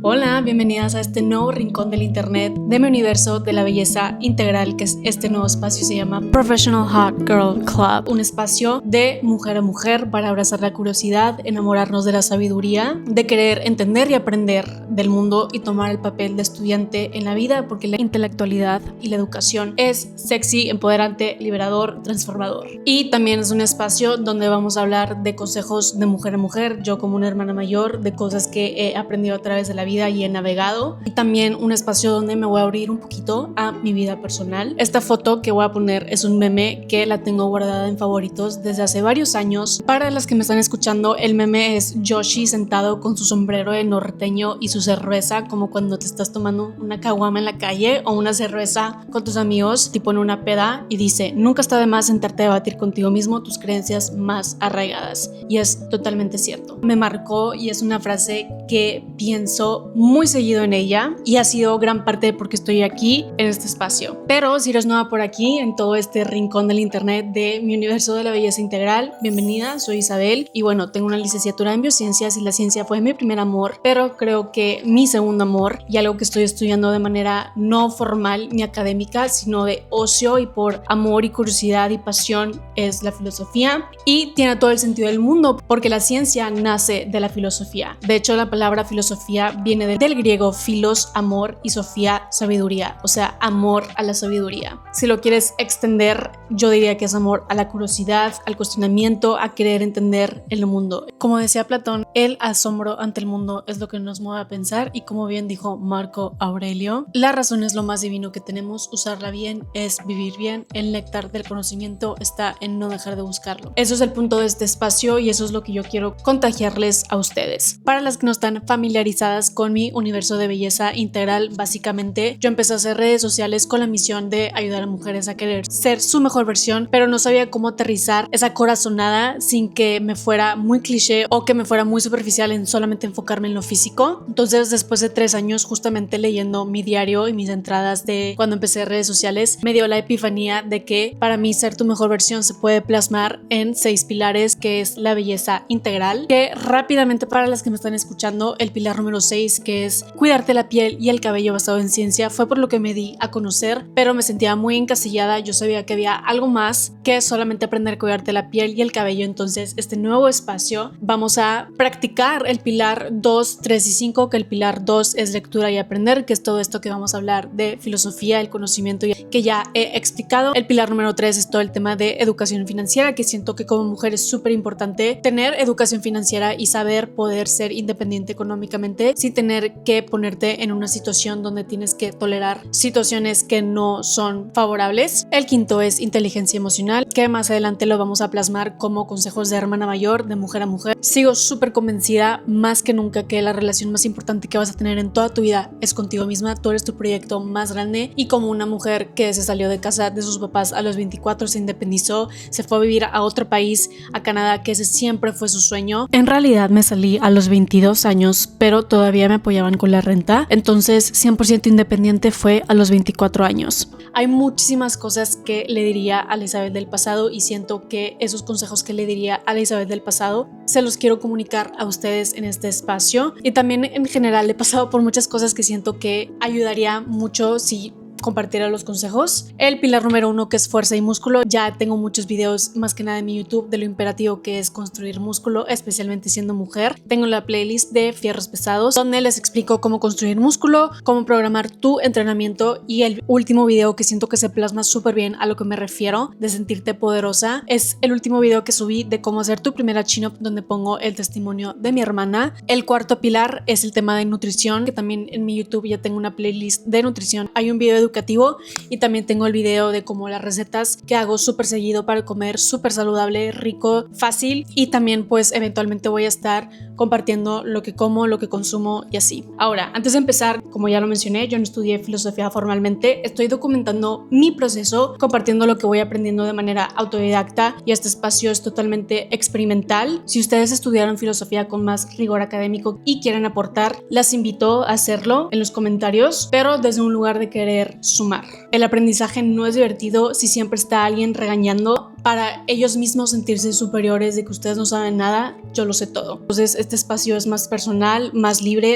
Hola, bienvenidas a este nuevo rincón del internet de mi universo de la belleza integral, que es este nuevo espacio. Se llama Professional Hot Girl Club, un espacio de mujer a mujer para abrazar la curiosidad, enamorarnos de la sabiduría, de querer entender y aprender del mundo y tomar el papel de estudiante en la vida, porque la intelectualidad y la educación es sexy, empoderante, liberador, transformador. Y también es un espacio donde vamos a hablar de consejos de mujer a mujer, yo como una hermana mayor, de cosas que he aprendido a través de la vida y he navegado, y también un espacio donde me voy a abrir un poquito a mi vida personal. Esta foto que voy a poner es un meme que la tengo guardada en favoritos desde hace varios años. Para las que me están escuchando, el meme es Yoshi sentado con su sombrero de norteño y su cerveza, como cuando te estás tomando una caguama en la calle o una cerveza con tus amigos, tipo en una peda, y dice: nunca está de más sentarte a debatir contigo mismo tus creencias más arraigadas. Y es totalmente cierto. Me marcó y es una frase que pienso muy seguido en ella, y ha sido gran parte de por qué estoy aquí en este espacio. Pero si eres nueva por aquí, en todo este rincón del internet de mi universo de la belleza integral, bienvenida, soy Isabel, y bueno, tengo una licenciatura en biociencias y la ciencia fue mi primer amor, pero creo que mi segundo amor, y algo que estoy estudiando de manera no formal ni académica, sino de ocio y por amor y curiosidad y pasión, es la filosofía. Y tiene todo el sentido del mundo, porque la ciencia nace de la filosofía. De hecho, la palabra filosofía viene del griego philos, amor, y sofía, sabiduría, o sea, amor a la sabiduría. Si lo quieres extender, yo diría que es amor a la curiosidad, al cuestionamiento, a querer entender el mundo. Como decía Platón, el asombro ante el mundo es lo que nos mueve a pensar, y como bien dijo Marco Aurelio, la razón es lo más divino que tenemos, usarla bien es vivir bien, el néctar del conocimiento está en no dejar de buscarlo. Eso es el punto de este espacio y eso es lo que yo quiero contagiarles a ustedes. Para las que no están familiarizadas con mi universo de belleza integral, básicamente yo empecé a hacer redes sociales con la misión de ayudar a mujeres a querer ser su mejor versión, pero no sabía cómo aterrizar esa corazonada sin que me fuera muy cliché o que me fuera muy superficial en solamente enfocarme en lo físico. Entonces, después de 3 años justamente leyendo mi diario y mis entradas de cuando empecé redes sociales, me dio la epifanía de que para mí ser tu mejor versión se puede plasmar en 6 pilares, que es la belleza integral, que rápidamente, para las que me están escuchando, el pilar número 6, que es cuidarte la piel y el cabello basado en ciencia, fue por lo que me di a conocer, pero me sentía muy encasillada. Yo sabía que había algo más que solamente aprender a cuidarte la piel y el cabello. Entonces, este nuevo espacio vamos a practicar el pilar 2, 3 y 5, que el pilar 2 es lectura y aprender, que es todo esto que vamos a hablar de filosofía, el conocimiento, que ya he explicado. El pilar número 3 es todo el tema de educación financiera, que siento que como mujer es súper importante tener educación financiera y saber poder ser independiente económicamente sin tener que ponerte en una situación donde tienes que tolerar situaciones que no son favorables. El quinto es inteligencia emocional, que más adelante lo vamos a plasmar como consejos de hermana mayor, de mujer a mujer. Sigo súper convencida más que nunca que la relación más importante que vas a tener en toda tu vida es contigo misma. Tú eres tu proyecto más grande, y como una mujer que se salió de casa de sus papás a los 24, se independizó, se fue a vivir a otro país, a Canadá, que ese siempre fue su sueño. En realidad me salí a los 22 años, pero todavía me apoyaban con la renta, entonces 100% independiente fue a los 24 años. Hay muchísimas cosas que le diría a la Isabel del pasado, y siento que esos consejos que le diría a la Isabel del pasado se los quiero comunicar a ustedes en este espacio. Y también en general he pasado por muchas cosas que siento que ayudaría mucho si compartirá los consejos. El pilar número 1, que es fuerza y músculo, ya tengo muchos videos, más que nada en mi YouTube, de lo imperativo que es construir músculo, especialmente siendo mujer. Tengo la playlist de fierros pesados, donde les explico cómo construir músculo, cómo programar tu entrenamiento, y el último video que siento que se plasma súper bien a lo que me refiero de sentirte poderosa es el último video que subí de cómo hacer tu primera chin-up, donde pongo el testimonio de mi hermana. El cuarto pilar es el tema de nutrición, que también en mi YouTube ya tengo una playlist de nutrición. Hay un video educativo y también tengo el video de como las recetas que hago súper seguido para comer súper saludable, rico, fácil, y también pues eventualmente voy a estar compartiendo lo que como, lo que consumo y así. Ahora, antes de empezar, como ya lo mencioné, yo no estudié filosofía formalmente, estoy documentando mi proceso, compartiendo lo que voy aprendiendo de manera autodidacta y este espacio es totalmente experimental. Si ustedes estudiaron filosofía con más rigor académico y quieren aportar, las invito a hacerlo en los comentarios, pero desde un lugar de querer sumar. El aprendizaje no es divertido si siempre está alguien regañando para ellos mismos sentirse superiores de que ustedes no saben nada, yo lo sé todo. Entonces este espacio es más personal, más libre.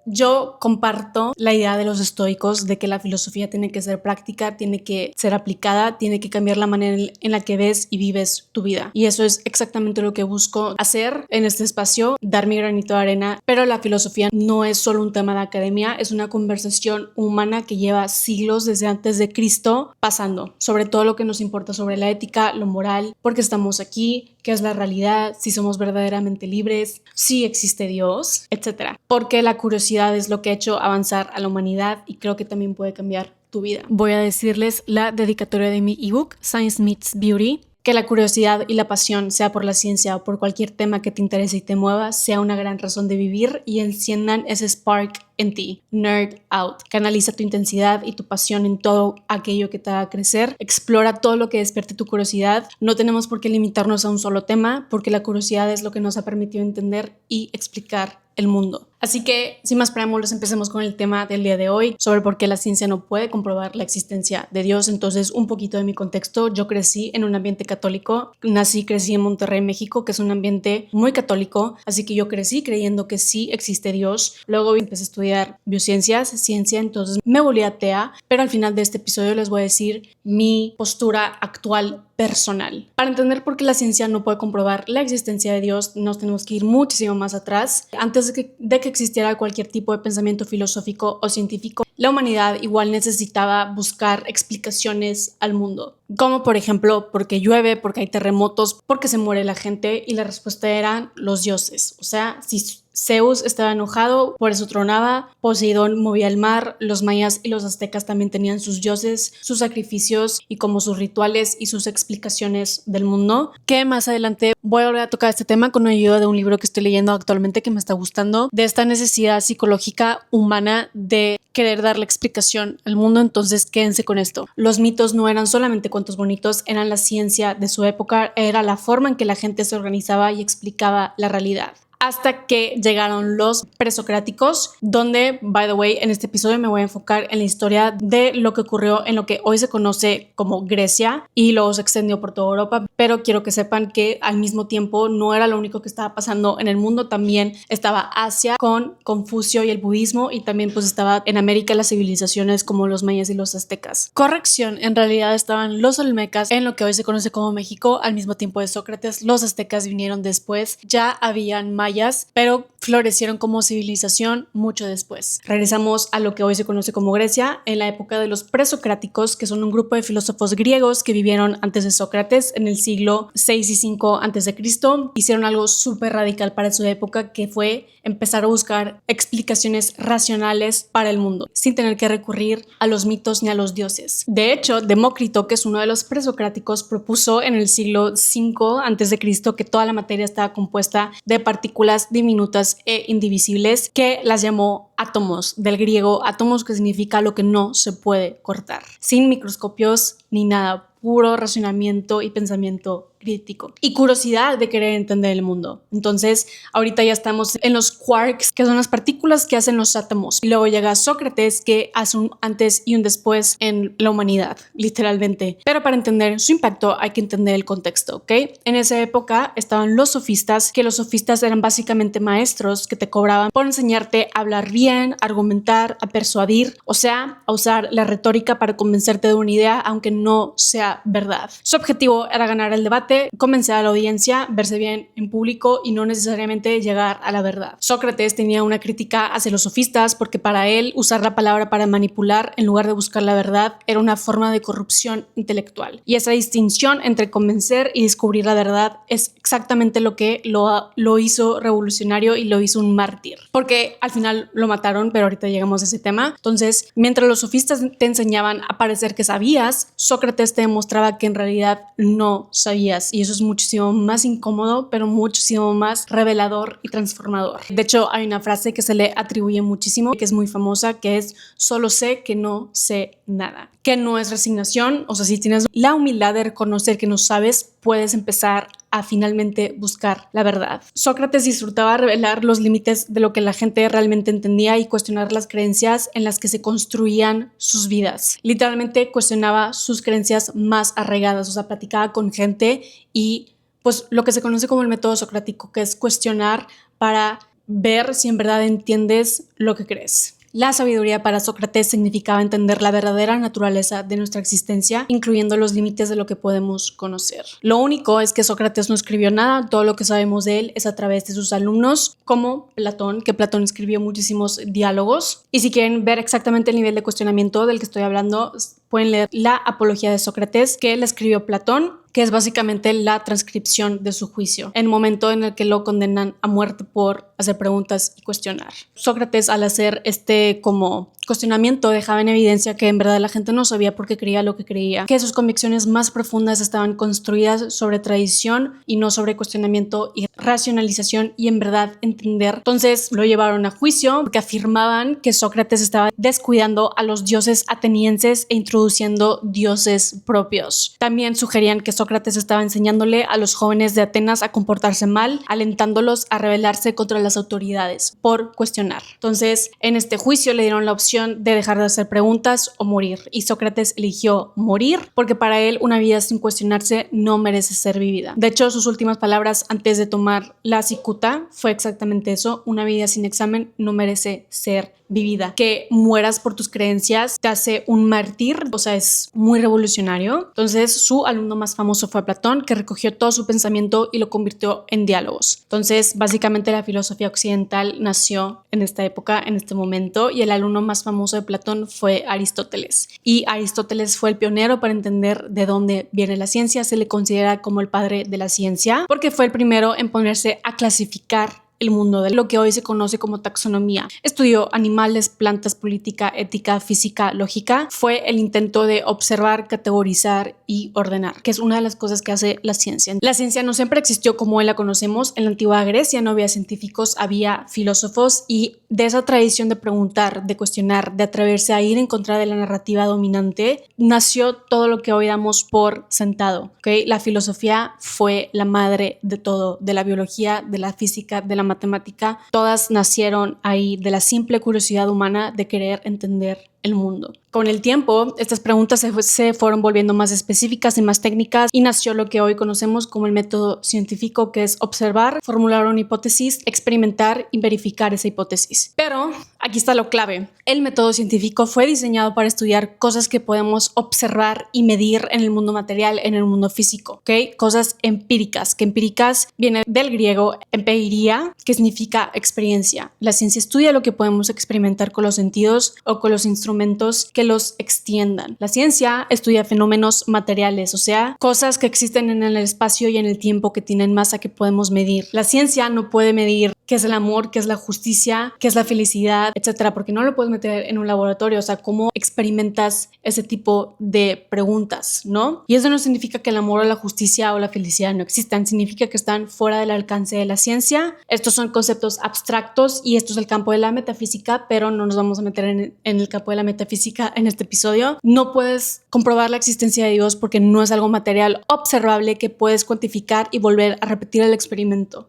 Yo comparto la idea de los estoicos de que la filosofía tiene que ser práctica, tiene que ser aplicada, tiene que cambiar la manera en la que ves y vives tu vida. Y eso es exactamente lo que busco hacer en este espacio, dar mi granito de arena. Pero la filosofía no es solo un tema de academia, es una conversación humana que lleva siglos desde antes de Cristo pasando sobre todo lo que nos importa sobre la ética, lo moral, por qué estamos aquí, qué es la realidad, si somos verdaderamente libres, si existe Dios, etc. Porque la curiosidad es lo que ha hecho avanzar a la humanidad y creo que también puede cambiar tu vida. Voy a decirles la dedicatoria de mi ebook, Science Meets Beauty. Que la curiosidad y la pasión, sea por la ciencia o por cualquier tema que te interese y te mueva, sea una gran razón de vivir y enciendan ese spark en ti. Nerd out. Canaliza tu intensidad y tu pasión en todo aquello que te haga crecer. Explora todo lo que despierte tu curiosidad. No tenemos por qué limitarnos a un solo tema, porque la curiosidad es lo que nos ha permitido entender y explicar el mundo. Así que, sin más preámbulos, empecemos con el tema del día de hoy, sobre por qué la ciencia no puede comprobar la existencia de Dios. Entonces, un poquito de mi contexto. Yo crecí en un ambiente católico. Crecí en Monterrey, México, que es un ambiente muy católico. Así que yo crecí creyendo que sí existe Dios. Luego empecé a estudiar biociencias, ciencia, entonces me volví atea. Pero al final de este episodio les voy a decir mi postura actual personal. Para entender por qué la ciencia no puede comprobar la existencia de Dios, nos tenemos que ir muchísimo más atrás. Antes de que existiera cualquier tipo de pensamiento filosófico o científico, la humanidad igual necesitaba buscar explicaciones al mundo. Como por ejemplo, ¿por qué llueve? ¿Por qué hay terremotos? ¿Por qué se muere la gente? Y la respuesta eran los dioses. O sea, si Zeus estaba enojado, por eso tronaba, Poseidón movía el mar, los mayas y los aztecas también tenían sus dioses, sus sacrificios y como sus rituales y sus explicaciones del mundo, que más adelante voy a volver a tocar este tema con ayuda de un libro que estoy leyendo actualmente que me está gustando, de esta necesidad psicológica humana de querer darle explicación al mundo. Entonces quédense con esto. Los mitos no eran solamente cuentos bonitos, eran la ciencia de su época, era la forma en que la gente se organizaba y explicaba la realidad. Hasta que llegaron los presocráticos, donde, by the way, en este episodio me voy a enfocar en la historia de lo que ocurrió en lo que hoy se conoce como Grecia y luego se extendió por toda Europa, pero quiero que sepan que al mismo tiempo no era lo único que estaba pasando en el mundo, también estaba Asia con Confucio y el budismo y también pues estaba en América las civilizaciones como los mayas y los aztecas. Corrección, en realidad estaban los olmecas en lo que hoy se conoce como México al mismo tiempo de Sócrates, los aztecas vinieron después, ya habían mayas, pero florecieron como civilización mucho después. Regresamos a lo que hoy se conoce como Grecia, en la época de los presocráticos, que son un grupo de filósofos griegos que vivieron antes de Sócrates en el siglo 6 y 5 antes de Cristo. Hicieron algo súper radical para su época, que fue empezar a buscar explicaciones racionales para el mundo, sin tener que recurrir a los mitos ni a los dioses. De hecho, Demócrito, que es uno de los presocráticos, propuso en el siglo 5 antes de Cristo que toda la materia estaba compuesta de partículas diminutas e indivisibles, que las llamó átomos, del griego átomos, que significa lo que no se puede cortar, sin microscopios ni nada, puro razonamiento y pensamiento crítico y curiosidad de querer entender el mundo. Entonces, ahorita ya estamos en los quarks, que son las partículas que hacen los átomos. Y luego llega Sócrates, que hace un antes y un después en la humanidad, literalmente. Pero para entender su impacto hay que entender el contexto, ¿ok? En esa época estaban los sofistas, que los sofistas eran básicamente maestros que te cobraban por enseñarte a hablar bien, a argumentar, a persuadir, o sea, a usar la retórica para convencerte de una idea, aunque no sea verdad. Su objetivo era ganar el debate Aparte, convencer a la audiencia, verse bien en público y no necesariamente llegar a la verdad. Sócrates tenía una crítica hacia los sofistas porque para él usar la palabra para manipular en lugar de buscar la verdad era una forma de corrupción intelectual. Y esa distinción entre convencer y descubrir la verdad es exactamente lo que lo hizo revolucionario y lo hizo un mártir. Porque al final lo mataron, pero ahorita llegamos a ese tema. Entonces, mientras los sofistas te enseñaban a parecer que sabías, Sócrates te demostraba que en realidad no sabías. Y eso es muchísimo más incómodo, pero muchísimo más revelador y transformador. De hecho, hay una frase que se le atribuye muchísimo, que es muy famosa, que es: solo sé que no sé nada. Que no es resignación. O sea, si tienes la humildad de reconocer que no sabes, puedes empezar a finalmente buscar la verdad. Sócrates disfrutaba revelar los límites de lo que la gente realmente entendía y cuestionar las creencias en las que se construían sus vidas. Literalmente cuestionaba sus creencias más arraigadas, o sea, platicaba con gente y pues lo que se conoce como el método socrático, que es cuestionar para ver si en verdad entiendes lo que crees. La sabiduría para Sócrates significaba entender la verdadera naturaleza de nuestra existencia, incluyendo los límites de lo que podemos conocer. Lo único es que Sócrates no escribió nada, todo lo que sabemos de él es a través de sus alumnos, como Platón, que Platón escribió muchísimos diálogos. Y si quieren ver exactamente el nivel de cuestionamiento del que estoy hablando, pueden leer la Apología de Sócrates, que él escribió Platón, que es básicamente la transcripción de su juicio, en el momento en el que lo condenan a muerte por hacer preguntas y cuestionar. Sócrates, al hacer este como cuestionamiento, dejaba en evidencia que en verdad la gente no sabía por qué creía lo que creía, que sus convicciones más profundas estaban construidas sobre tradición y no sobre cuestionamiento y racionalización y en verdad entender. Entonces lo llevaron a juicio porque afirmaban que Sócrates estaba descuidando a los dioses atenienses e introduciendo dioses propios. También sugerían que Sócrates estaba enseñándole a los jóvenes de Atenas a comportarse mal, alentándolos a rebelarse contra las autoridades por cuestionar. Entonces, en este juicio le dieron la opción de dejar de hacer preguntas o morir, y Sócrates eligió morir porque para él una vida sin cuestionarse no merece ser vivida. De hecho, sus últimas palabras antes de tomar la cicuta fue exactamente eso: una vida sin examen no merece ser vivida. Que mueras por tus creencias te hace un mártir, o sea, es muy revolucionario. Entonces, su alumno más famoso fue Platón, que recogió todo su pensamiento y lo convirtió en diálogos. Entonces, básicamente la filosofía occidental nació en esta época, en este momento, y el alumno más famoso de Platón fue Aristóteles. Y Aristóteles fue el pionero para entender de dónde viene la ciencia. Se le considera como el padre de la ciencia porque fue el primero en ponerse a clasificar el mundo de lo que hoy se conoce como taxonomía. Estudió animales, plantas, política, ética, física, lógica. Fue el intento de observar, categorizar y ordenar, que es una de las cosas que hace la ciencia. La ciencia no siempre existió como hoy la conocemos. En la antigua Grecia no había científicos, había filósofos, y de esa tradición de preguntar, de cuestionar, de atreverse a ir en contra de la narrativa dominante, nació todo lo que hoy damos por sentado. ¿Okay? La filosofía fue la madre de todo, de la biología, de la física, de la matemática. Todas nacieron ahí de la simple curiosidad humana de querer entender el mundo. Con el tiempo, estas preguntas se fueron volviendo más específicas y más técnicas, y nació lo que hoy conocemos como el método científico, que es observar, formular una hipótesis, experimentar y verificar esa hipótesis. Pero aquí está lo clave. El método científico fue diseñado para estudiar cosas que podemos observar y medir en el mundo material, en el mundo físico, ¿ok? Cosas empíricas, que empíricas viene del griego empeiria, que significa experiencia. La ciencia estudia lo que podemos experimentar con los sentidos o con los instrumentos que los extiendan. La ciencia estudia fenómenos materiales, o sea, cosas que existen en el espacio y en el tiempo, que tienen masa, que podemos medir. La ciencia no puede medir qué es el amor, qué es la justicia, qué es la felicidad, etcétera, porque no lo puedes meter en un laboratorio. O sea, ¿cómo experimentas ese tipo de preguntas, no? Y eso no significa que el amor o la justicia o la felicidad no existan, significa que están fuera del alcance de la ciencia. Estos son conceptos abstractos y esto es el campo de la metafísica, pero no nos vamos a meter en el campo de la metafísica en este episodio. No puedes comprobar la existencia de Dios porque no es algo material observable que puedes cuantificar y volver a repetir el experimento.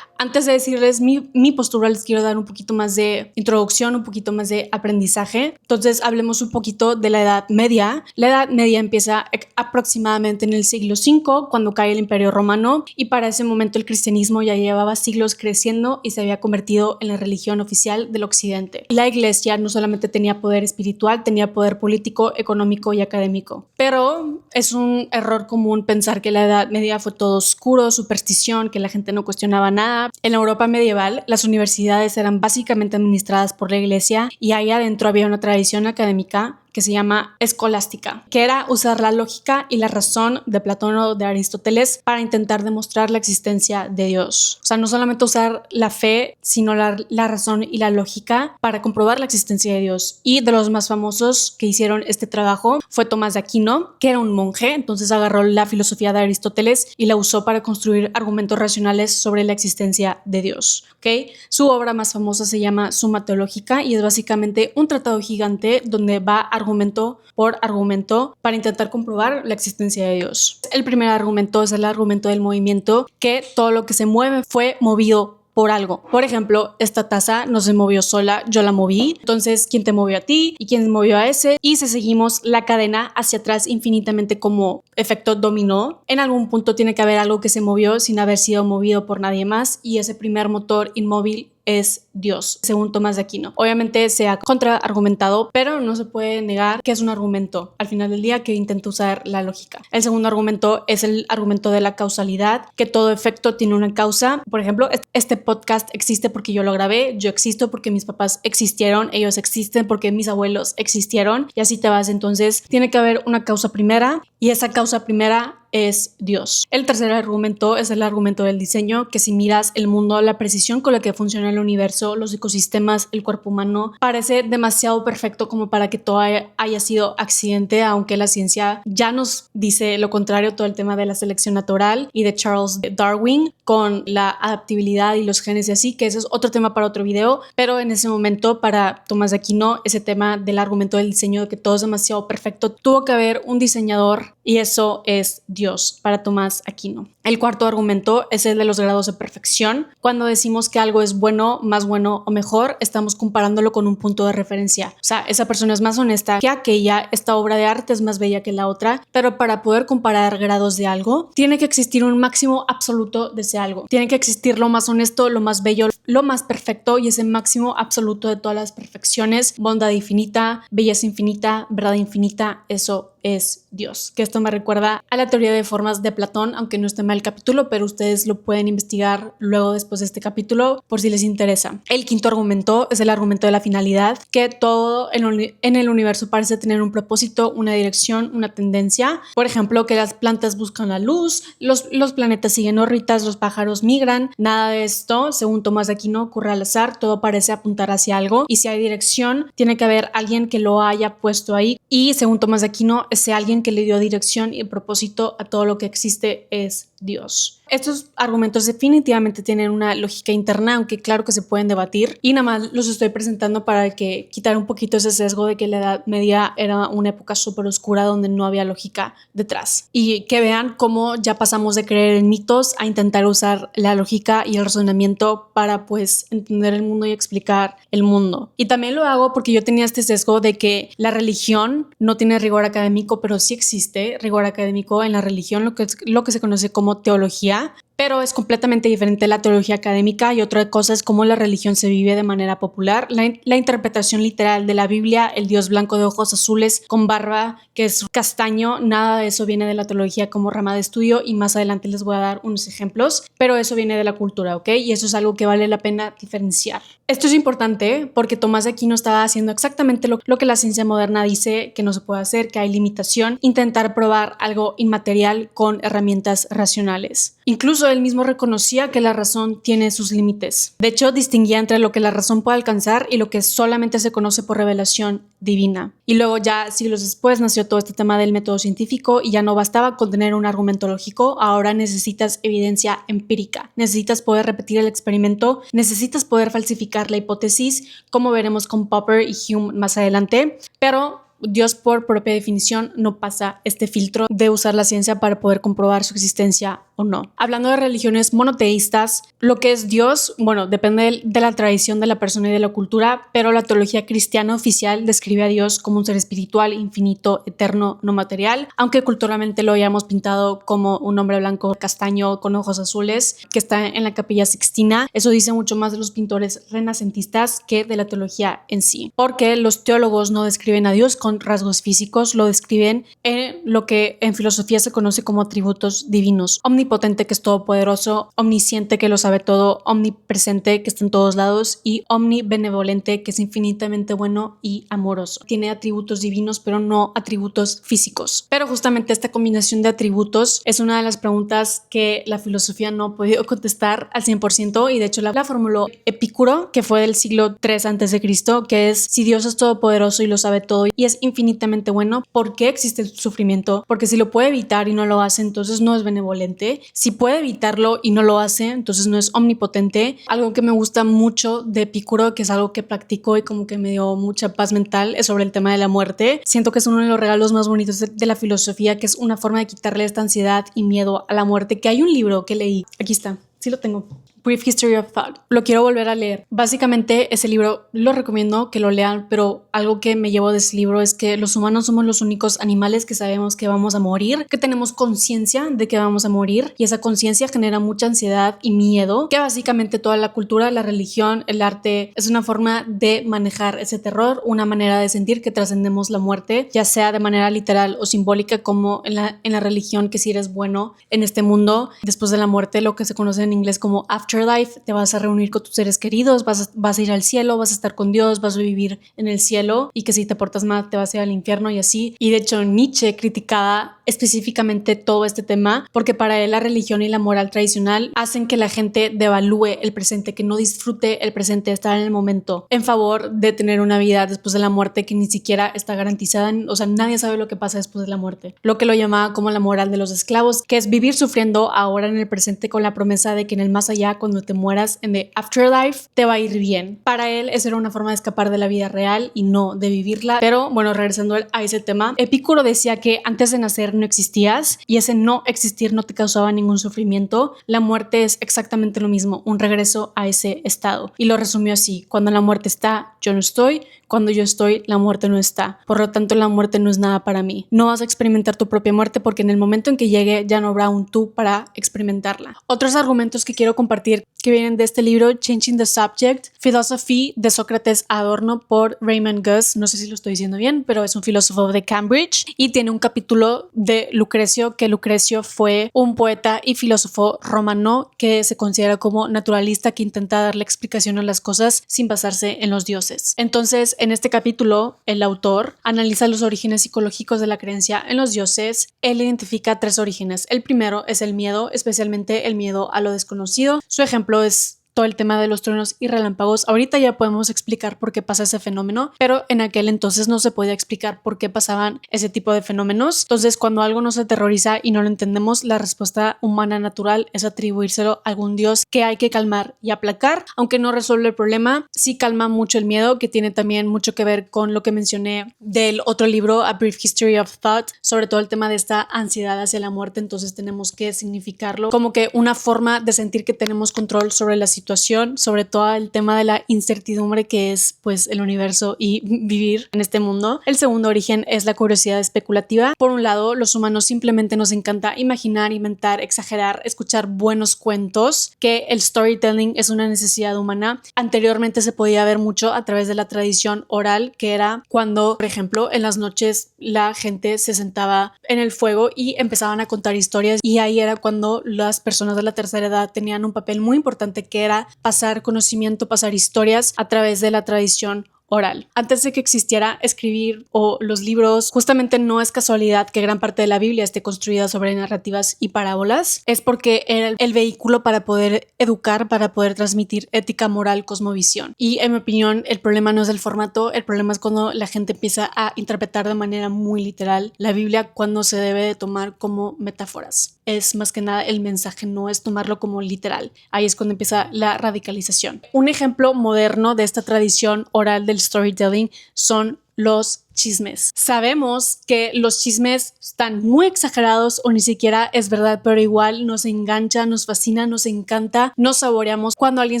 antes de decirles mi postura, les quiero dar un poquito más de introducción, un poquito más de aprendizaje. Entonces, hablemos un poquito de la Edad Media. La Edad Media empieza aproximadamente en el siglo V, cuando cae el Imperio Romano, y para ese momento el cristianismo ya llevaba siglos creciendo y se había convertido en la religión oficial del Occidente. La Iglesia no solamente tenía poder espiritual, tenía poder político, económico y académico. Pero es un error común pensar que la Edad Media fue todo oscuro, superstición, que la gente no cuestionaba nada. En la Europa medieval, las universidades eran básicamente administradas por la Iglesia y ahí adentro había una tradición académica que se llama escolástica, que era usar la lógica y la razón de Platón o de Aristóteles para intentar demostrar la existencia de Dios. O sea, no solamente usar la fe, sino la razón y la lógica para comprobar la existencia de Dios. Y de los más famosos que hicieron este trabajo fue Tomás de Aquino, que era un monje, entonces agarró la filosofía de Aristóteles y la usó para construir argumentos racionales sobre la existencia de Dios. ¿Okay? Su obra más famosa se llama Summa Theologica y es básicamente un tratado gigante donde va argumento por argumento para intentar comprobar la existencia de Dios. El primer argumento es el argumento del movimiento, que todo lo que se mueve fue movido por algo. Por ejemplo, esta taza no se movió sola, yo la moví. Entonces, ¿quién te movió a ti? ¿Y quién movió a ese? Y si seguimos la cadena hacia atrás infinitamente como efecto dominó, en algún punto tiene que haber algo que se movió sin haber sido movido por nadie más, y ese primer motor inmóvil es Dios, según Tomás de Aquino. Obviamente se ha contraargumentado, pero no se puede negar que es un argumento al final del día que intenta usar la lógica. El segundo argumento es el argumento de la causalidad, que todo efecto tiene una causa. Por ejemplo, este podcast existe porque yo lo grabé, yo existo porque mis papás existieron, ellos existen porque mis abuelos existieron, y así te vas. Entonces tiene que haber una causa primera, y esa causa primera es Dios. El tercer argumento es el argumento del diseño, que si miras el mundo, la precisión con la que funciona el universo, los ecosistemas, el cuerpo humano, parece demasiado perfecto como para que todo haya sido accidente, aunque la ciencia ya nos dice lo contrario. Todo el tema de la selección natural y de Charles Darwin con la adaptabilidad y los genes y así, que ese es otro tema para otro video, pero en ese momento para Tomás de Aquino ese tema del argumento del diseño, de que todo es demasiado perfecto, tuvo que haber un diseñador, y eso es Dios para Tomás Aquino. El cuarto argumento es el de los grados de perfección. Cuando decimos que algo es bueno, más bueno o mejor, estamos comparándolo con un punto de referencia. O sea, esa persona es más honesta que aquella, esta obra de arte es más bella que la otra, pero para poder comparar grados de algo, tiene que existir un máximo absoluto de ese algo. Tiene que existir lo más honesto, lo más bello, lo más perfecto, y ese máximo absoluto de todas las perfecciones, bondad infinita, belleza infinita, verdad infinita, eso es Dios. Que esto me recuerda a la teoría de formas de Platón, aunque no esté mal el capítulo, pero ustedes lo pueden investigar luego después de este capítulo por si les interesa. El quinto argumento es el argumento de la finalidad, que todo en el universo parece tener un propósito, una dirección, una tendencia. Por ejemplo, que las plantas buscan la luz, los planetas siguen órbitas, los pájaros migran. Nada de esto, según Tomás de Aquino, ocurre al azar, todo parece apuntar hacia algo, y si hay dirección, tiene que haber alguien que lo haya puesto ahí, y según Tomás de Aquino, ese alguien que le dio dirección y propósito a todo lo que existe es Dios. Estos argumentos definitivamente tienen una lógica interna, aunque claro que se pueden debatir, y nada más los estoy presentando para que quitar un poquito ese sesgo de que la Edad Media era una época súper oscura donde no había lógica detrás, y que vean cómo ya pasamos de creer en mitos a intentar usar la lógica y el razonamiento para pues entender el mundo y explicar el mundo. Y también lo hago porque yo tenía este sesgo de que la religión no tiene rigor académico, pero sí existe rigor académico en la religión, lo que se conoce como teología, pero es completamente diferente la teología académica, y otra cosa es cómo la religión se vive de manera popular. La interpretación literal de la Biblia, el Dios blanco de ojos azules con barba que es castaño, nada de eso viene de la teología como rama de estudio, y más adelante les voy a dar unos ejemplos, pero eso viene de la cultura, ¿ok? Y eso es algo que vale la pena diferenciar. Esto es importante porque Tomás de Aquino estaba haciendo exactamente lo que la ciencia moderna dice que no se puede hacer, que hay limitación, intentar probar algo inmaterial con herramientas racionales. Incluso él mismo reconocía que la razón tiene sus límites. De hecho, distinguía entre lo que la razón puede alcanzar y lo que solamente se conoce por revelación divina. Y luego ya siglos después nació todo este tema del método científico, y ya no bastaba con tener un argumento lógico, ahora necesitas evidencia empírica, necesitas poder repetir el experimento, necesitas poder falsificar la hipótesis, como veremos con Popper y Hume más adelante, pero Dios por propia definición no pasa este filtro de usar la ciencia para poder comprobar su existencia o no. Hablando de religiones monoteístas, lo que es Dios, bueno, depende de la tradición de la persona y de la cultura, pero la teología cristiana oficial describe a Dios como un ser espiritual, infinito, eterno, no material, aunque culturalmente lo hayamos pintado como un hombre blanco, castaño, con ojos azules, que está en la Capilla Sixtina. Eso dice mucho más de los pintores renacentistas que de la teología en sí, porque los teólogos no describen a Dios con rasgos físicos, lo describen en lo que en filosofía se conoce como atributos divinos: omnipotente, que es todopoderoso; omnisciente, que lo sabe todo; omnipresente, que está en todos lados; y omnibenevolente, que es infinitamente bueno y amoroso. Tiene atributos divinos, pero no atributos físicos. Pero justamente esta combinación de atributos es una de las preguntas que la filosofía no ha podido contestar al 100%, y de hecho la formuló Epicuro, que fue del siglo III a.C., que es: si Dios es todopoderoso y lo sabe todo y es infinitamente bueno, ¿por qué existe el sufrimiento? Porque si lo puede evitar y no lo hace, entonces no es benevolente. Si puede evitarlo y no lo hace, entonces no es omnipotente. Algo que me gusta mucho de Epicuro, que es algo que practico y como que me dio mucha paz mental, es sobre el tema de la muerte. Siento que es uno de los regalos más bonitos de la filosofía, que es una forma de quitarle esta ansiedad y miedo a la muerte. Que hay un libro que leí, aquí está, sí lo tengo, Brief History of Thought. Lo quiero volver a leer. Básicamente ese libro lo recomiendo que lo lean, pero algo que me llevo de ese libro es que los humanos somos los únicos animales que sabemos que vamos a morir, que tenemos conciencia de que vamos a morir, y esa conciencia genera mucha ansiedad y miedo, que básicamente toda la cultura, la religión, el arte es una forma de manejar ese terror, una manera de sentir que trascendemos la muerte, ya sea de manera literal o simbólica, como en la religión, que si eres bueno en este mundo, después de la muerte, lo que se conoce en inglés como afterlife, te vas a reunir con tus seres queridos, vas a ir al cielo, vas a estar con Dios, vas a vivir en el cielo, y que si te portas mal te vas a ir al infierno y así. Y de hecho Nietzsche criticaba específicamente todo este tema, porque para él la religión y la moral tradicional hacen que la gente devalúe el presente, que no disfrute el presente, estar en el momento, en favor de tener una vida después de la muerte que ni siquiera está garantizada. O sea, nadie sabe lo que pasa después de la muerte. Lo que lo llamaba como la moral de los esclavos, que es vivir sufriendo ahora en el presente con la promesa de que en el más allá, cuando te mueras, en the afterlife, te va a ir bien. Para él eso era una forma de escapar de la vida real y no de vivirla. Pero bueno, regresando a ese tema, Epicuro decía que antes de nacer no existías, y ese no existir no te causaba ningún sufrimiento. La muerte es exactamente lo mismo, un regreso a ese estado, y lo resumió así: cuando la muerte está, yo no estoy; cuando yo estoy, la muerte no está. Por lo tanto, la muerte no es nada para mí. No vas a experimentar tu propia muerte, porque en el momento en que llegue ya no habrá un tú para experimentarla. Otros argumentos que quiero compartir que vienen de este libro, Changing the Subject, Philosophy de Sócrates a Adorno, por Raymond Gus. No sé si lo estoy diciendo bien, pero es un filósofo de Cambridge, y tiene un capítulo de Lucrecio, que Lucrecio fue un poeta y filósofo romano que se considera como naturalista, que intenta darle explicación a las cosas sin basarse en los dioses. Entonces, en este capítulo, el autor analiza los orígenes psicológicos de la creencia en los dioses. Él identifica 3 orígenes. El primero es el miedo, especialmente el miedo a lo desconocido. Su ejemplo es todo el tema de los truenos y relámpagos. Ahorita ya podemos explicar por qué pasa ese fenómeno, pero en aquel entonces no se podía explicar por qué pasaban ese tipo de fenómenos. Entonces, cuando algo nos aterroriza y no lo entendemos, la respuesta humana natural es atribuírselo a algún dios que hay que calmar y aplacar. Aunque no resuelve el problema, sí calma mucho el miedo, que tiene también mucho que ver con lo que mencioné del otro libro, A Brief History of Thought, sobre todo el tema de esta ansiedad hacia la muerte. Entonces tenemos que significarlo como que una forma de sentir que tenemos control sobre la situación, sobre todo el tema de la incertidumbre que es pues el universo y vivir en este mundo. El segundo origen es la curiosidad especulativa. Por un lado, los humanos simplemente nos encanta imaginar, inventar, exagerar, escuchar buenos cuentos, que el storytelling es una necesidad humana. Anteriormente se podía ver mucho a través de la tradición oral, que era cuando, por ejemplo, en las noches la gente se sentaba en el fuego y empezaban a contar historias, y ahí era cuando las personas de la tercera edad tenían un papel muy importante, que era pasar conocimiento, pasar historias a través de la tradición oral. Antes de que existiera escribir o los libros, justamente no es casualidad que gran parte de la Biblia esté construida sobre narrativas y parábolas. Es porque era el vehículo para poder educar, para poder transmitir ética, moral, cosmovisión. Y en mi opinión, el problema no es el formato, el problema es cuando la gente empieza a interpretar de manera muy literal la Biblia, cuando se debe de tomar como metáforas. Es más que nada el mensaje, no es tomarlo como literal. Ahí es cuando empieza la radicalización. Un ejemplo moderno de esta tradición oral del storytelling son los chismes. Sabemos que los chismes están muy exagerados o ni siquiera es verdad, pero igual nos engancha, nos fascina, nos encanta, nos saboreamos cuando alguien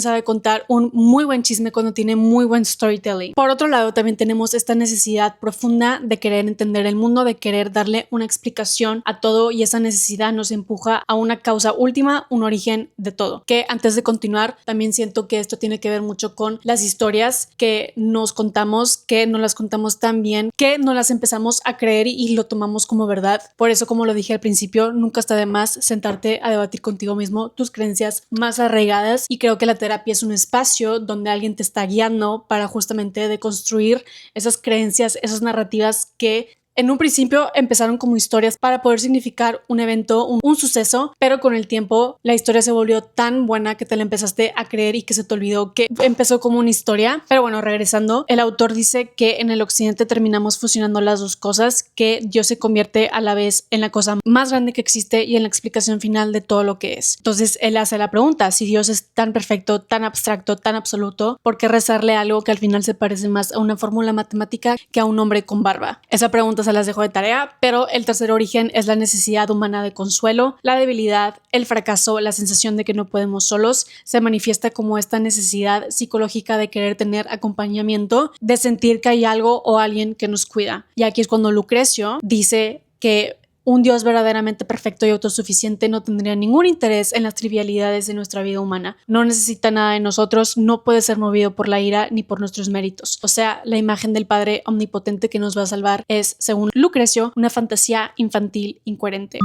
sabe contar un muy buen chisme, cuando tiene muy buen storytelling. Por otro lado, también tenemos esta necesidad profunda de querer entender el mundo, de querer darle una explicación a todo, y esa necesidad nos empuja a una causa última, un origen de todo. Que antes de continuar, también siento que esto tiene que ver mucho con las historias que nos contamos, que no las contamos tan bien, que no las empezamos a creer y lo tomamos como verdad. Por eso, como lo dije al principio, nunca está de más sentarte a debatir contigo mismo tus creencias más arraigadas, y creo que la terapia es un espacio donde alguien te está guiando para justamente deconstruir esas creencias, esas narrativas que en un principio empezaron como historias para poder significar un evento, un suceso, pero con el tiempo la historia se volvió tan buena que te la empezaste a creer y que se te olvidó que empezó como una historia. Pero bueno, regresando, el autor dice que en el occidente terminamos fusionando las dos cosas, que Dios se convierte a la vez en la cosa más grande que existe y en la explicación final de todo lo que es. Entonces él hace la pregunta: si Dios es tan perfecto, tan abstracto, tan absoluto, ¿por qué rezarle a algo que al final se parece más a una fórmula matemática que a un hombre con barba? Esa pregunta se las dejo de tarea, pero el tercer origen es la necesidad humana de consuelo. La debilidad, el fracaso, la sensación de que no podemos solos se manifiesta como esta necesidad psicológica de querer tener acompañamiento, de sentir que hay algo o alguien que nos cuida. Y aquí es cuando Lucrecio dice que un Dios verdaderamente perfecto y autosuficiente no tendría ningún interés en las trivialidades de nuestra vida humana. No necesita nada de nosotros, no puede ser movido por la ira ni por nuestros méritos. O sea, la imagen del Padre omnipotente que nos va a salvar es, según Lucrecio, una fantasía infantil incoherente.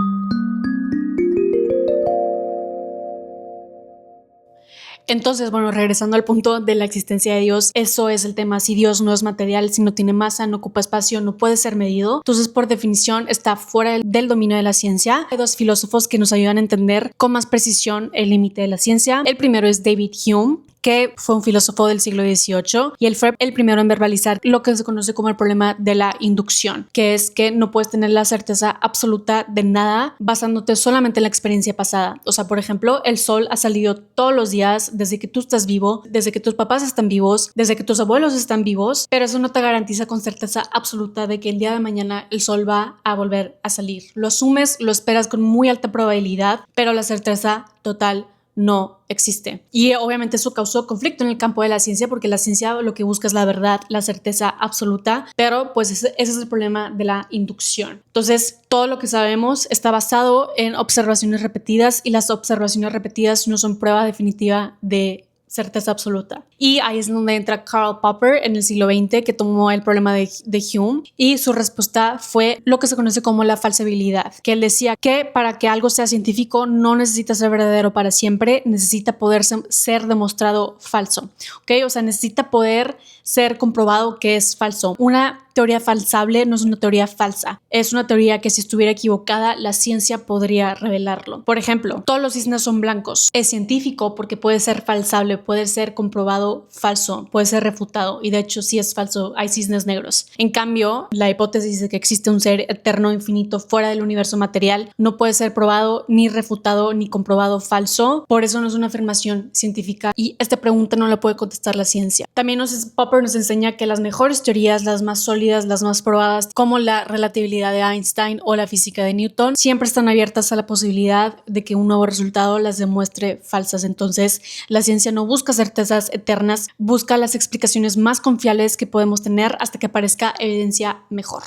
Entonces, bueno, regresando al punto de la existencia de Dios, eso es el tema. Si Dios no es material, si no tiene masa, no ocupa espacio, no puede ser medido, entonces por definición está fuera del dominio de la ciencia. Hay dos filósofos que nos ayudan a entender con más precisión el límite de la ciencia. El primero es David Hume, que fue un filósofo del siglo XVIII, y él fue el primero en verbalizar lo que se conoce como el problema de la inducción, que es que no puedes tener la certeza absoluta de nada basándote solamente en la experiencia pasada. O sea, por ejemplo, el sol ha salido todos los días desde que tú estás vivo, desde que tus papás están vivos, desde que tus abuelos están vivos, pero eso no te garantiza con certeza absoluta de que el día de mañana el sol va a volver a salir. Lo asumes, lo esperas con muy alta probabilidad, pero la certeza total no existe. Y obviamente eso causó conflicto en el campo de la ciencia, porque la ciencia lo que busca es la verdad, la certeza absoluta, pero pues ese es el problema de la inducción. Entonces, todo lo que sabemos está basado en observaciones repetidas, y las observaciones repetidas no son prueba definitiva de certeza absoluta. Y ahí es donde entra Karl Popper en el siglo XX, que tomó el problema de Hume, y su respuesta fue lo que se conoce como la falsabilidad, que él decía que para que algo sea científico no necesita ser verdadero para siempre, necesita poder ser demostrado falso, ¿ok? O sea, necesita poder ser comprobado que es falso. Una teoría falsable no es una teoría falsa, es una teoría que si estuviera equivocada la ciencia podría revelarlo. Por ejemplo, todos los cisnes son blancos. Es científico porque puede ser falsable, puede ser comprobado falso, puede ser refutado, y de hecho sí es falso, hay cisnes negros. En cambio, la hipótesis de que existe un ser eterno infinito fuera del universo material no puede ser probado, ni refutado, ni comprobado falso. Por eso no es una afirmación científica, y esta pregunta no la puede contestar la ciencia. También Popper nos enseña que las mejores teorías, las más sólidas, las más probadas, como la relatividad de Einstein o la física de Newton, siempre están abiertas a la posibilidad de que un nuevo resultado las demuestre falsas. Entonces, la ciencia no busca certezas eternas, busca las explicaciones más confiables que podemos tener hasta que aparezca evidencia mejor.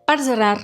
Para cerrar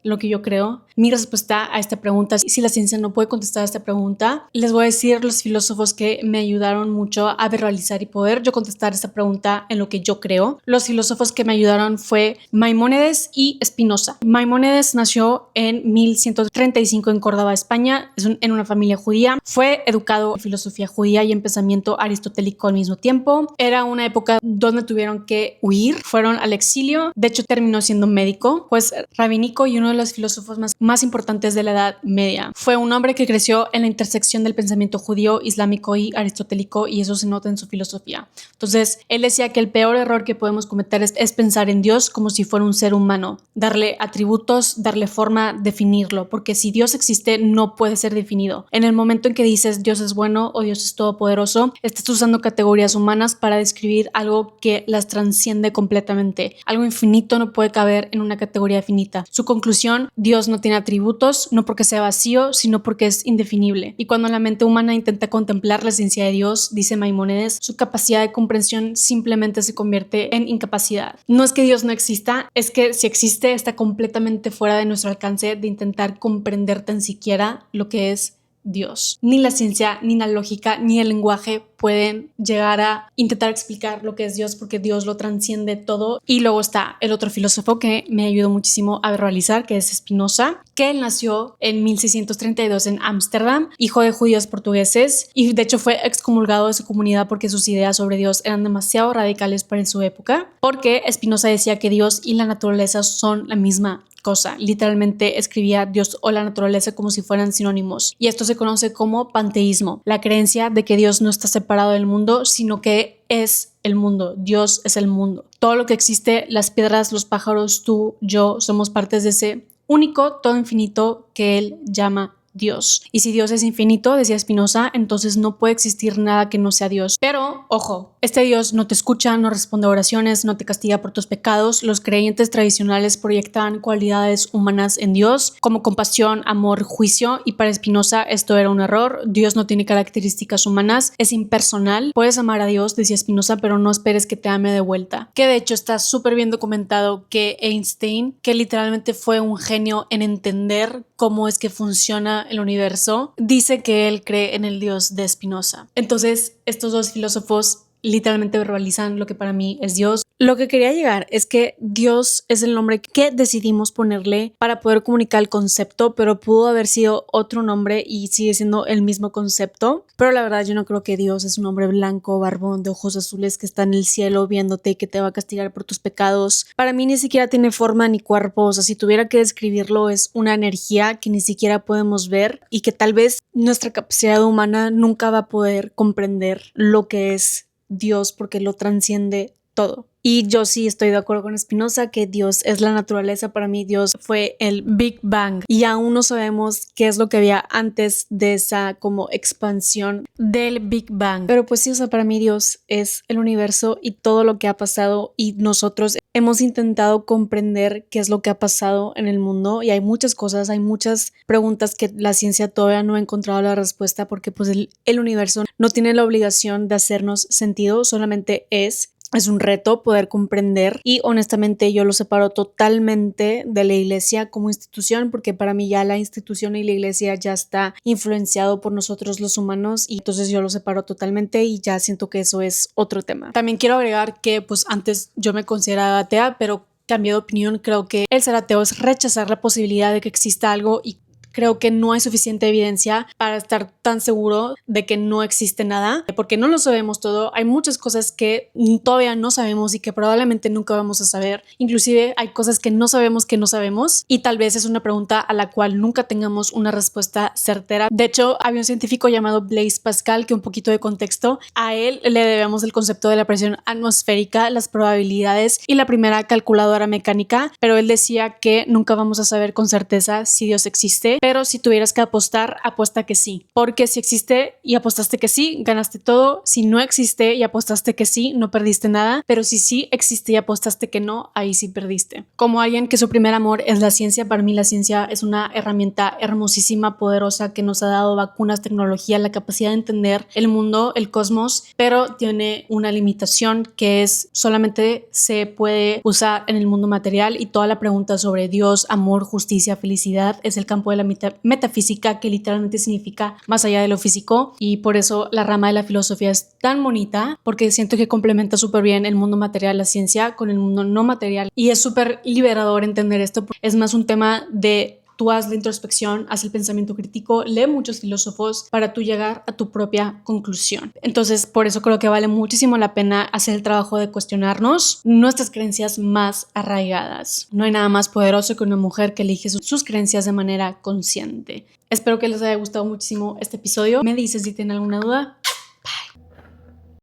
lo que yo creo, mi respuesta a esta pregunta, si la ciencia no puede contestar a esta pregunta, les voy a decir los filósofos que me ayudaron mucho a verbalizar y poder yo contestar esta pregunta en lo que yo creo. Los filósofos que me ayudaron fue Maimónides y Spinoza. Maimónides nació en 1135 en Córdoba, España, en una familia judía. Fue educado en filosofía judía y en pensamiento aristotélico al mismo tiempo. Era una época donde tuvieron que huir, fueron al exilio. De hecho, terminó siendo médico, pues rabínico, y uno de los filósofos más importantes de la Edad Media. Fue un hombre que creció en la intersección del pensamiento judío, islámico y aristotélico, y eso se nota en su filosofía. Entonces, él decía que el peor error que podemos cometer es pensar en Dios como si fuera un ser humano, darle atributos, darle forma, definirlo, porque si Dios existe no puede ser definido. En el momento en que dices Dios es bueno o Dios es todopoderoso, estás usando categorías humanas para describir algo que las transciende completamente. Algo infinito no puede caber en una categoría finita. Su conclusión: Dios no tiene atributos, no porque sea vacío, sino porque es indefinible. Y cuando la mente humana intenta contemplar la esencia de Dios, dice Maimónides, su capacidad de comprensión simplemente se convierte en incapacidad. No es que Dios no exista, es que si existe está completamente fuera de nuestro alcance de intentar comprender tan siquiera lo que es Dios. Ni la ciencia, ni la lógica, ni el lenguaje pueden llegar a intentar explicar lo que es Dios, porque Dios lo transciende todo. Y luego está el otro filósofo que me ayudó muchísimo a verbalizar, que es Spinoza, que él nació en 1632 en Ámsterdam, hijo de judíos portugueses, y de hecho fue excomulgado de su comunidad porque sus ideas sobre Dios eran demasiado radicales para su época, porque Spinoza decía que Dios y la naturaleza son la misma cosa. Literalmente escribía Dios o la naturaleza como si fueran sinónimos, y esto se conoce como panteísmo, la creencia de que Dios no está separado del mundo, sino que es el mundo. Dios es el mundo. Todo lo que existe, las piedras, los pájaros, tú, yo, somos partes de ese único todo infinito que él llama Dios. Y si Dios es infinito, decía Spinoza, entonces no puede existir nada que no sea Dios. Pero, ojo, este Dios no te escucha, no responde a oraciones, no te castiga por tus pecados. Los creyentes tradicionales proyectaban cualidades humanas en Dios, como compasión, amor, juicio, y para Spinoza esto era un error. Dios no tiene características humanas, es impersonal. Puedes amar a Dios, decía Spinoza, pero no esperes que te ame de vuelta. Que de hecho está súper bien documentado que Einstein, que literalmente fue un genio en entender cómo es que funciona el universo, dice que él cree en el Dios de Spinoza. Entonces, estos dos filósofos literalmente verbalizan lo que para mí es Dios. Lo que quería llegar es que Dios es el nombre que decidimos ponerle para poder comunicar el concepto, pero pudo haber sido otro nombre y sigue siendo el mismo concepto. Pero la verdad yo no creo que Dios es un hombre blanco, barbón, de ojos azules que está en el cielo viéndote y que te va a castigar por tus pecados. Para mí ni siquiera tiene forma ni cuerpo, o sea, si tuviera que describirlo es una energía que ni siquiera podemos ver y que tal vez nuestra capacidad humana nunca va a poder comprender lo que es Dios porque lo transciende todo. Y yo sí estoy de acuerdo con Spinoza que Dios es la naturaleza. Para mí Dios fue el Big Bang y aún no sabemos qué es lo que había antes de esa como expansión del Big Bang. Pero pues sí, o sea, para mí Dios es el universo y todo lo que ha pasado, y nosotros hemos intentado comprender qué es lo que ha pasado en el mundo, y hay muchas cosas, hay muchas preguntas que la ciencia todavía no ha encontrado la respuesta, porque pues el universo no tiene la obligación de hacernos sentido, solamente es un reto poder comprender, y honestamente yo lo separo totalmente de la iglesia como institución, porque para mí ya la institución y la iglesia ya está influenciado por nosotros los humanos, y entonces yo lo separo totalmente y ya siento que eso es otro tema. También quiero agregar que pues antes yo me consideraba atea, pero cambié de opinión. Creo que el ser ateo es rechazar la posibilidad de que exista algo, y creo que no hay suficiente evidencia para estar tan seguro de que no existe nada, porque no lo sabemos todo. Hay muchas cosas que todavía no sabemos y que probablemente nunca vamos a saber. Inclusive hay cosas que no sabemos, y tal vez es una pregunta a la cual nunca tengamos una respuesta certera. De hecho, había un científico llamado Blaise Pascal, que, un poquito de contexto, a él le debemos el concepto de la presión atmosférica, las probabilidades y la primera calculadora mecánica, pero él decía que nunca vamos a saber con certeza si Dios existe, pero si tuvieras que apostar, apuesta que sí, porque si existe y apostaste que sí, ganaste todo. Si no existe y apostaste que sí, no perdiste nada, pero si sí existe y apostaste que no, ahí sí perdiste. Como alguien que su primer amor es la ciencia, para mí la ciencia es una herramienta hermosísima, poderosa, que nos ha dado vacunas, tecnología, la capacidad de entender el mundo, el cosmos, pero tiene una limitación, que es solamente se puede usar en el mundo material, y toda la pregunta sobre Dios, amor, justicia, felicidad es el campo de la metafísica, que literalmente significa más allá de lo físico, y por eso la rama de la filosofía es tan bonita, porque siento que complementa súper bien el mundo material, la ciencia, con el mundo no material, y es súper liberador entender esto. Es más un tema de tú haz la introspección, haz el pensamiento crítico, lee muchos filósofos para tú llegar a tu propia conclusión. Entonces, por eso creo que vale muchísimo la pena hacer el trabajo de cuestionarnos nuestras creencias más arraigadas. No hay nada más poderoso que una mujer que elige sus creencias de manera consciente. Espero que les haya gustado muchísimo este episodio. Me dices si tienen alguna duda.